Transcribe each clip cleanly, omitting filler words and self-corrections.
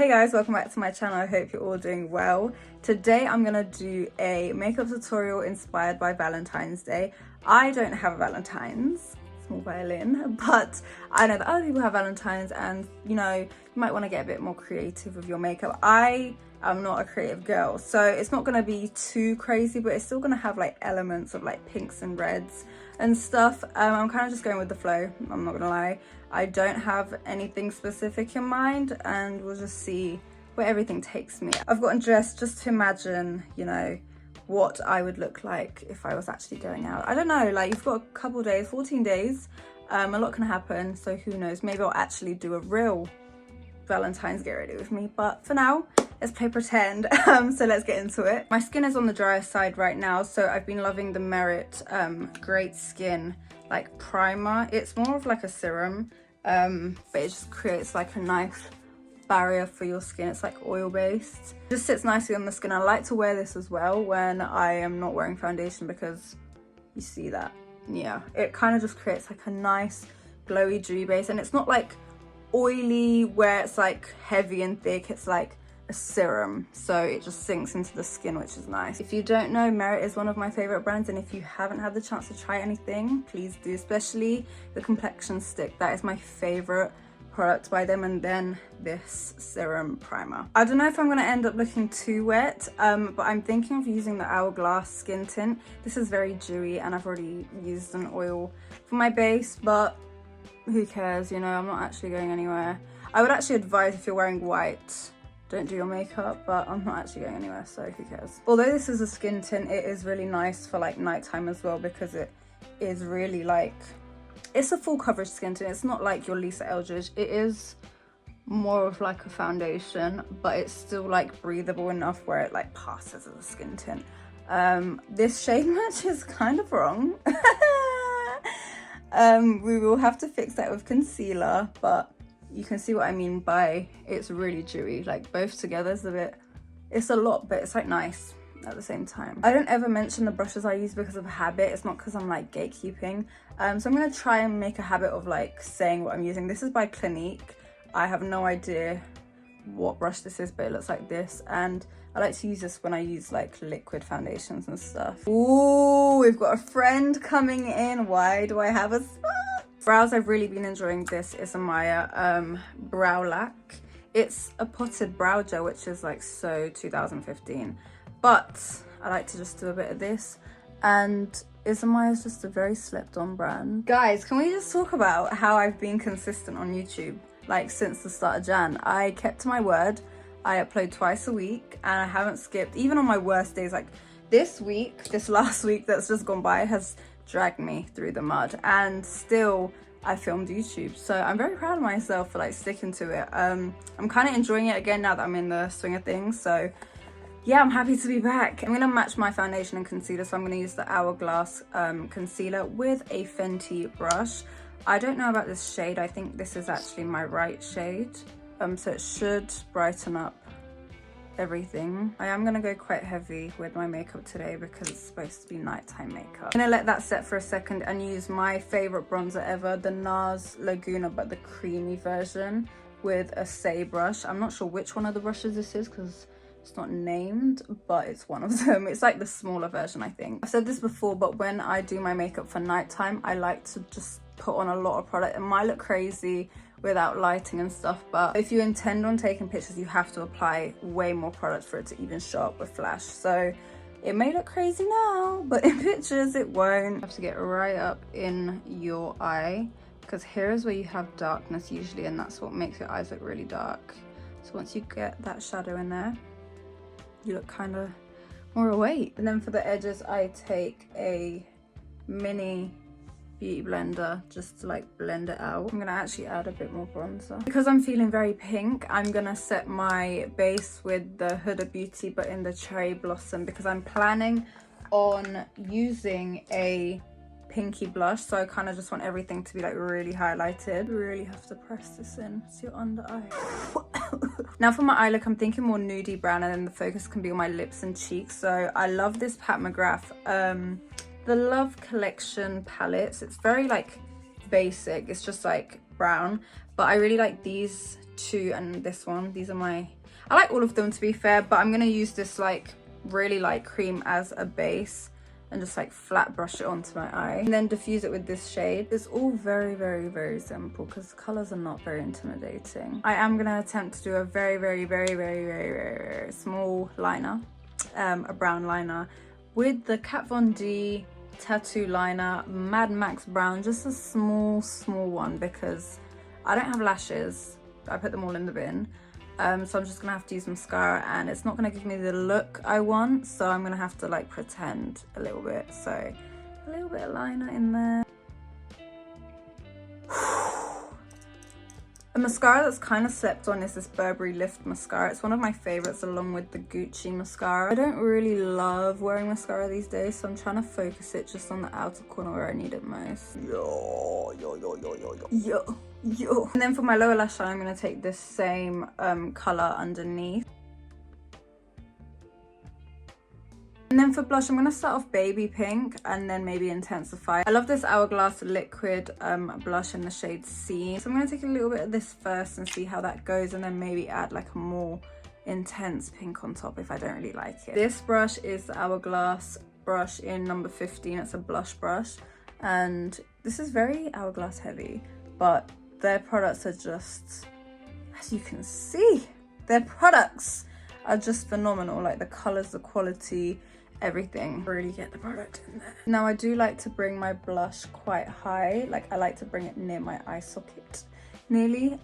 Hey guys, welcome back to my channel. I hope you're all doing well. Today I'm gonna do a makeup tutorial inspired by Valentine's Day. I don't have a Valentine's, small violin, but I know that other people have Valentine's, and you know, you might want to get a bit more creative with your makeup. I am not a creative girl, so it's not gonna be too crazy, but it's still gonna have like elements of like pinks and reds and stuff. I'm kind of just going with the flow, I'm not gonna lie. I don't have anything specific in mind, and we'll just see where everything takes me. I've gotten dressed just to imagine, you know, what I would look like if I was actually going out. I don't know, like, you've got a couple days, 14 days, a lot can happen, so who knows, maybe I'll actually do a real Valentine's get ready with me, but for now, let's play pretend. So let's get into it. My skin is on the drier side right now, so I've been loving the Merit Great Skin like primer. It's more of like a serum, but it just creates like a nice barrier for your skin. It's like oil based, just sits nicely on the skin. I like to wear this as well when I am not wearing foundation, because you see that, yeah, it kind of just creates like a nice glowy dewy base, and it's not like oily where it's like heavy and thick. It's like a serum, so it just sinks into the skin, which is nice. If you don't know, Merit is one of my favorite brands, and if you haven't had the chance to try anything, please do, especially the complexion stick. That is my favorite product by them, and then this serum primer. I don't know if I'm going to end up looking too wet, but I'm thinking of using the Hourglass skin tint. This is very dewy, and I've already used an oil for my base, but who cares, you know, I'm not actually going anywhere. I would actually advise, if you're wearing white, don't do your makeup, but I'm not actually going anywhere, so who cares. Although this is a skin tint, it is really nice for like nighttime as well, because it is really like, it's a full coverage skin tint. It's not like your Lisa Eldridge. It is more of like a foundation, but it's still like breathable enough where it like passes as a skin tint. This shade match is kind of wrong. We will have to fix that with concealer, but you can see what I mean by it's really dewy. Like both together is a bit, it's a lot, but it's like nice at the same time. I don't ever mention the brushes I use because of habit. It's not because I'm like gatekeeping. So I'm gonna try and make a habit of like saying what I'm using. This is by Clinique. I have no idea what brush this is, but it looks like this, and I like to use this when I use like liquid foundations and stuff. Ooh, we've got a friend coming in. Why do I have a spot? Brows, I've really been enjoying this Isamaya brow lac. It's a potted brow gel, which is like so 2015, but I like to just do a bit of this, and Isamaya is just a very slept on brand. Guys, can we just talk about how I've been consistent on YouTube like since the start of Jan? I kept to my word. I upload twice a week, and I haven't skipped, even on my worst days. Like this last week that's just gone by has dragged me through the mud, and still I filmed YouTube, so I'm very proud of myself for like sticking to it. I'm kind of enjoying it again now that I'm in the swing of things, so yeah, I'm happy to be back. I'm gonna match my foundation and concealer, so I'm gonna use the Hourglass concealer with a Fenty brush. I don't know about this shade. I think this is actually my right shade, so it should brighten up everything. I am gonna go quite heavy with my makeup today because it's supposed to be nighttime makeup. I'm gonna let that set for a second and use my favorite bronzer ever, the NARS Laguna, but the creamy version, with a Say brush. I'm not sure which one of the brushes this is because it's not named, but it's one of them. It's like the smaller version, I think. I've said this before, but when I do my makeup for nighttime, I like to just put on a lot of product. It might look crazy without lighting and stuff, but if you intend on taking pictures, you have to apply way more product for it to even show up with flash. So it may look crazy now, but in pictures it won't. You have to get right up in your eye, because here is where you have darkness usually, and that's what makes your eyes look really dark. So once you get that shadow in there, you look kind of more awake. And then for the edges, I take a mini beauty blender just to like blend it out. I'm gonna actually add a bit more bronzer. Because I'm feeling very pink, I'm gonna set my base with the Huda Beauty, but in the Cherry Blossom, because I'm planning on using a pinky blush, so I kind of just want everything to be like really highlighted. Really have to press this in. It's your under eye. Now for my eye look, I'm thinking more nudie brown, and then the focus can be on my lips and cheeks. So I love this Pat McGrath the Love Collection palettes. It's very like basic, it's just like brown, but I really like these 2 and this one. These are my, I like all of them to be fair, but I'm gonna use this like really light cream as a base and just like flat brush it onto my eye and then diffuse it with this shade. It's all very, very, very simple because the colors are not very intimidating. I am gonna attempt to do a very, very, very, very, very, very, very small liner, a brown liner with the Kat Von D tattoo liner, Mad Max Brown, just a small one because I don't have lashes. I put them all in the bin. So I'm just gonna have to use mascara and it's not gonna give me the look I want, so I'm gonna have to like pretend a little bit. So a little bit of liner in there. A mascara that's kind of slept on is this Burberry Lift mascara. It's one of my favorites along with the Gucci mascara. I don't really love wearing mascara these days, so I'm trying to focus it just on the outer corner where I need it most. Yo. And then for my lower lash line, I'm going to take this same colour underneath. And then for blush, I'm going to start off baby pink and then maybe intensify. I love this Hourglass liquid blush in the shade Scene. So I'm going to take a little bit of this first and see how that goes, and then maybe add like a more intense pink on top if I don't really like it. This brush is the Hourglass brush in number 15. It's a blush brush and this is very Hourglass heavy, but their products are just, as you can see, their products are just phenomenal. Like the colors, the quality, everything. Really get the product in there. Now I do like to bring my blush quite high. Like I like to bring it near my eye socket nearly.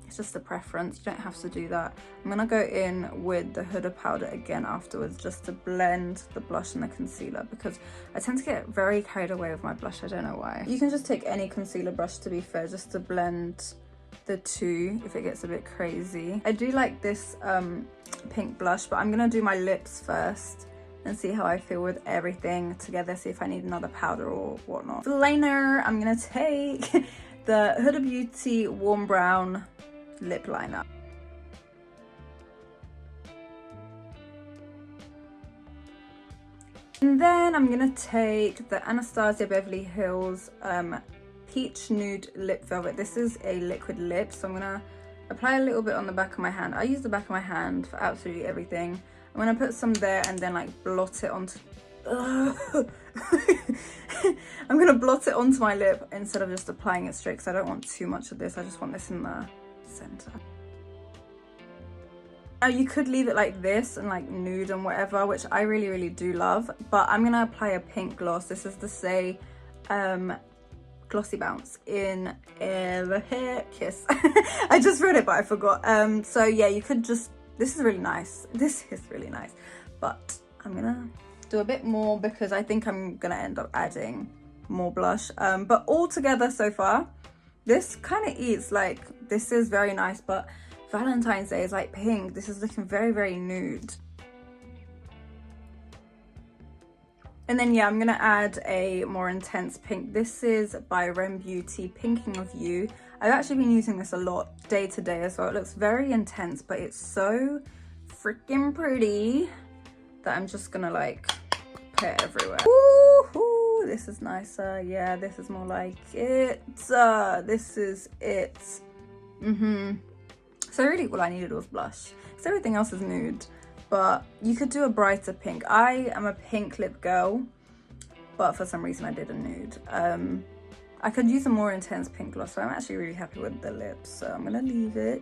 It's just a preference, you don't have to do that. I'm gonna go in with the Huda powder again afterwards just to blend the blush and the concealer because I tend to get very carried away with my blush. I don't know why. You can just take any concealer brush to be fair, just to blend the two if it gets a bit crazy. I do like this pink blush, but I'm gonna do my lips first and see how I feel with everything together, see if I need another powder or whatnot. For liner, I'm gonna take the Huda Beauty Warm Brown lip liner. And then I'm gonna take the Anastasia Beverly Hills Peach Nude Lip Velvet. This is a liquid lip, so I'm gonna apply a little bit on the back of my hand. I use the back of my hand for absolutely everything. I'm gonna put some there and then like blot it onto I'm gonna blot it onto my lip instead of just applying it straight because I don't want too much of this. I just want this in the center. Now you could leave it like this and like nude and whatever, which I really do love, but I'm gonna apply a pink gloss. This is the Say Glossy Bounce in the Hair Kiss. I just read it but I forgot. So yeah, you could just, this is really nice. This is really nice, but I'm gonna do a bit more because I think I'm gonna end up adding more blush. But all together so far, this kind of eats like, this is very nice, but Valentine's Day is like pink. This is looking very nude. And then yeah, I'm gonna add a more intense pink. This is by Ren Beauty, Pinking of You. I've actually been using this a lot day to day as well. It looks very intense, but it's so freaking pretty that I'm just gonna like put it everywhere. Ooh, this is nicer. Yeah, this is more like it. This is it. So really all I needed was blush, because everything else is nude. But you could do a brighter pink. I am a pink lip girl, but for some reason I did a nude. I could use a more intense pink gloss, so I'm actually really happy with the lips, so I'm gonna leave it.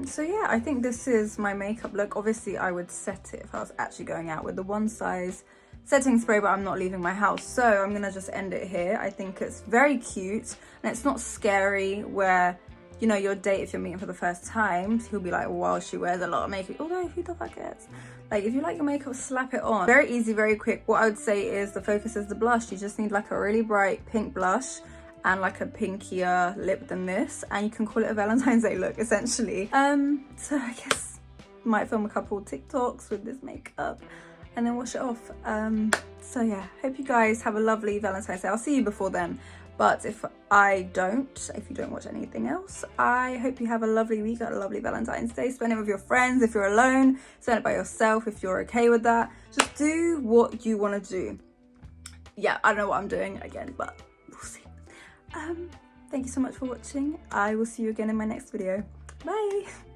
So yeah, I think this is my makeup look. Obviously I would set it if I was actually going out with the one size setting spray, but I'm not leaving my house, so I'm gonna just end it here. I think it's very cute and it's not scary where, you know, your date, if you're meeting for the first time, he'll be like, wow, she wears a lot of makeup. Although, who the fuck cares? Like, if you like your makeup, slap it on. Very easy, very quick. What I would say is the focus is the blush. You just need like a really bright pink blush and like a pinkier lip than this, and you can call it a Valentine's Day look, essentially. So I guess might film a couple TikToks with this makeup and then wash it off. So yeah, hope you guys have a lovely Valentine's Day. I'll see you before then. But if you don't watch anything else, I hope you have a lovely week, a lovely Valentine's Day. Spend it with your friends. If you're alone, spend it by yourself if you're okay with that. Just do what you want to do. Yeah, I don't know what I'm doing again, but we'll see. Thank you so much for watching. I will see you again in my next video. Bye.